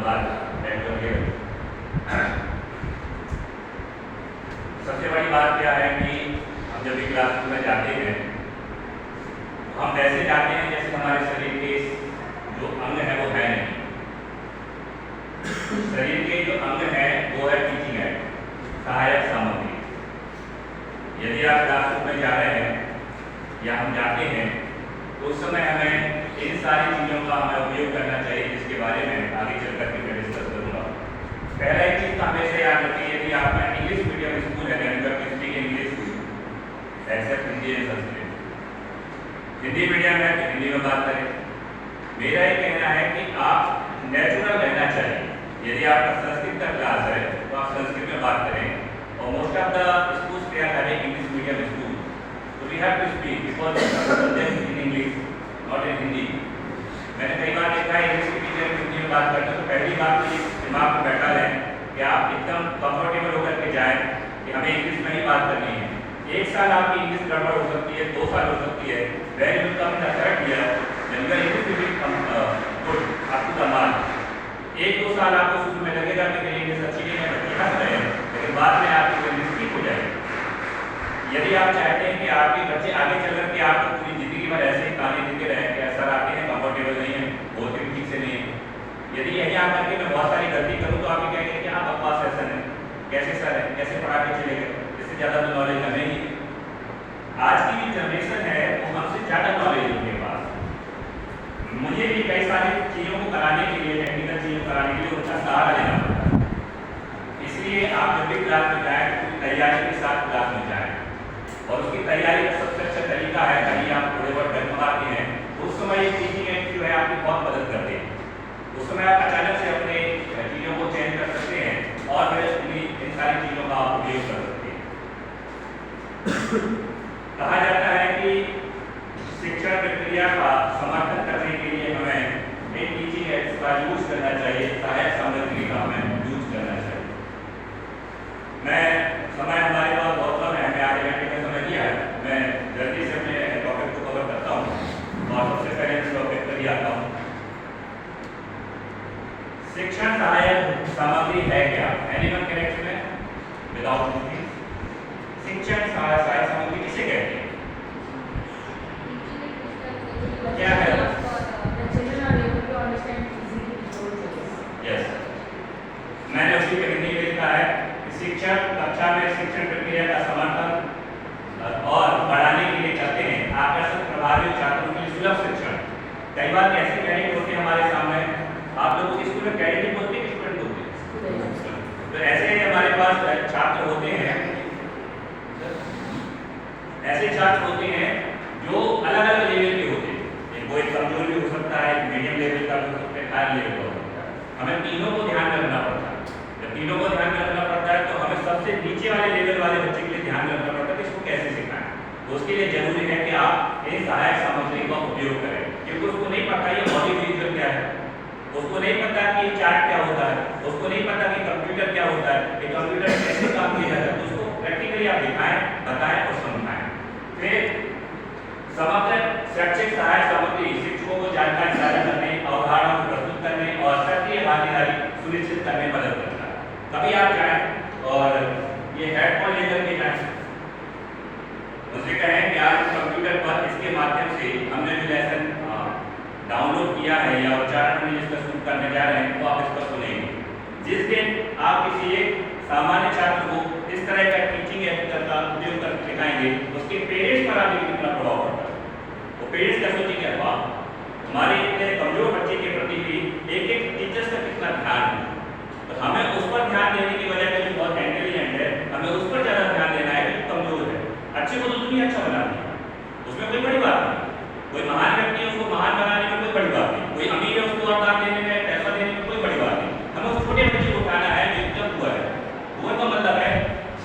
बात ऐड करके सबसे बड़ी बात क्या है कि हम जब भी क्लासरूम में जाते हैं तो हम वैसे जाते हैं जैसे हमारे शरीर के जो अंग है वो है नहीं। शरीर के जो अंग है वो है टीचिंग एड, सहायक सामग्री। यदि आप क्लासरूम में जा रहे हैं या हम जाते हैं तो उस समय हमें इन सारी चीज़ों का हमें उपयोग करना चाहिए, जिसके बारे में आगे चल करके मैं डिस्कस करूँगा। पहला एक चीज़ तो हमेशा याद रखिए, यदि आपका इंग्लिश मीडियम स्कूल है English except Hindi and Sanskrit, Hindi medium है तो हिंदी में बात करें। मेरा ये कहना है कि आप नेचुरल रहना चाहिए। यदि आपका संस्कृत का क्लास है तो आप संस्कृत में बात करें, और most of the schools they are having English medium school, so we have to speak because in English not in Hindi। मैंने कई बार देखा है इंग्लिश की टीचर हिंदी में बात करते तो पहली बात तो दिमाग में बैठा है कि आप एकदम कंफर्टेबल होकर के जाएं कि हमें इंग्लिश में ही बात करनी है। एक साल आपकी इंग्लिश गड़बड़ हो सकती है, 2 साल हो सकती है, very will come in the third year when your English will be good up to the mark. 1-2 साल आपको शुरू में लगेगा कि मेरी इंग्लिश अच्छी नहीं है, बच्चे हंस रहे हैं, लेकिन बाद में आपकी इंग्लिश ठीक हो जाएगी। यदि आप चाहते हैं कि आपके बच्चे आगे चल करके आपको पूरी जिंदगी भर ऐसे ही कहानी देते रहें कि सर आते हैं कंफर्टेबल नहीं है, बोलते भी ठीक से नहीं है, यदि यही आप करके मैं बहुत सारी गलती करूँ तो आप ये कहेंगे कि आप बकवास सेशन है, कैसे सर है, कैसे पढ़ा के चले गए, इससे ज़्यादा तो नॉलेज हमें ही। आज की जो जनरेशन है वो हमसे ज़्यादा नॉलेज है उनके पास। मुझे भी कई सारी चीज़ों को कराने के लिए, टेक्निकल चीज़ों को कराने के लिए उनका सहारा लेना पड़ता है। इसलिए आप जब भी क्लास में जाएँ तो तैयारी के साथ क्लास में जाएँ, और उसकी तैयारी का सबसे अच्छा तरीका है कहीं आप थोड़े बहुत डर मारते हैं तो उस समय ये टीचिंग एड जो है आपकी बहुत मदद करते हैं। उस समय आप अचानक से अपने चीज़ों को चेंज कर सकते हैं और फिर इन सारी चीज़ों का आप उपयोग कर सकते हैं। कहा जाता है कि शिक्षण प्रक्रिया का समर्थन करने के लिए हमें इन टीचिंग एड्स का यूज करना चाहिए, सहायक सामग्री का हमें यूज करना चाहिए। मैं समय हमारे पास बहुत कम है, हमें आधे घंटे का समय दिया है, मैं जल्दी से अपने टॉपिक को कवर करता हूँ और सबसे पहले इस टॉपिक पर ही आता हूँ। शिक्षण सहायक सामग्री है क्या? एनीवन करेक्ट में विदाउट थिंकिंग? शिक्षण सहायक सामग्री किसे कहते हैं? क्या है? यस, मैंने उसी पे हिंदी में लिखा है कि शिक्षक कक्षा में शिक्षण प्रक्रिया का समर्थन और बढ़ाने के लिए करते हैं आकर्षक प्रभावी छात्रों के लिए सुलभ शिक्षण। कई बार ऐसे कैडेट होते हैं हमारे सामने, आप लोगों के स्कूल में कैडेट बोलते हैं, स्टूडेंट बोलते हैं, तो ऐसे हमारे पास छात्र होते हैं, ऐसे छात्र होते हैं जो अलग अलग लेवल के होते हैं। कोई कमजोर भी हो सकता है, मीडियम लेवल का भी हो सकता है, हाई लेवल का हो सकता है। हमें तीनों को ध्यान रखना पड़ता है। जब तीनों को ध्यान रखना पड़ता है तो हमें सबसे नीचे वाले लेवल वाले बच्चे के लिए ध्यान रखना पड़ता है कि इसको कैसे सिखाएं। तो उसके लिए जरूरी है कि आप इन सहायक सामग्री का उपयोग करें, क्योंकि उसको नहीं पता ये ऑडियो विजुअल क्या है, उसको नहीं पता कि चार्ट क्या होता है, उसको नहीं पता कि कंप्यूटर क्या होता है, कि कंप्यूटर कैसे काम किया जाता है। तो उसको प्रैक्टिकली आप दिखाएं, बताएं और समझाएं। फिर समग्र शैक्षिक सहायक सामग्री शिक्षकों को जानकारी साझा करने, अवधारणा को प्रस्तुत करने और सक्रिय भागीदारी सुनिश्चित करने में मदद करता है। कभी आप जाएं और ये हेडफोन लेकर के जाएं, उनसे कहें कि आप कंप्यूटर पर इसके माध्यम से हमने जो लेसन डाउनलोड किया है या उच्चारण में जिसका शुरू करने जा रहे हैं वो आप इस पर सुनेंगे। जिस दिन आप किसी एक सामान्य छात्र को इस तरह का टीचिंग एड का उपयोग कर सिखाएंगे उसके पेरेंट्स पर आपके कितना प्रभाव पड़ता है। वो पेरेंट्स क्या सोचेंगे, वाह हमारे इतने कमजोर बच्चे के प्रति भी एक एक टीचर्स का कितना ध्यान है। तो हमें उस पर ध्यान देने की वजह से जो बहुत इंटेलिजेंट है हमें उस पर ज़्यादा ध्यान देना है जो कमजोर है। अच्छे को तो दुनिया अच्छा बनाती है, उसमें कोई बड़ी बात नहीं। कोई महान व्यक्ति है उसको महान बनाने में कोई बड़ी बात नहीं, कोई अमीर है उसको वरदान देने में, पैसा देने में कोई बड़ी बात नहीं। हमें उस छोटे बच्चे को उठाना है जो एकदम हुआ है, हुआ का मतलब है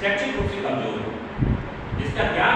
शैक्षिक रूप से कमजोर है, जिसका ज्ञान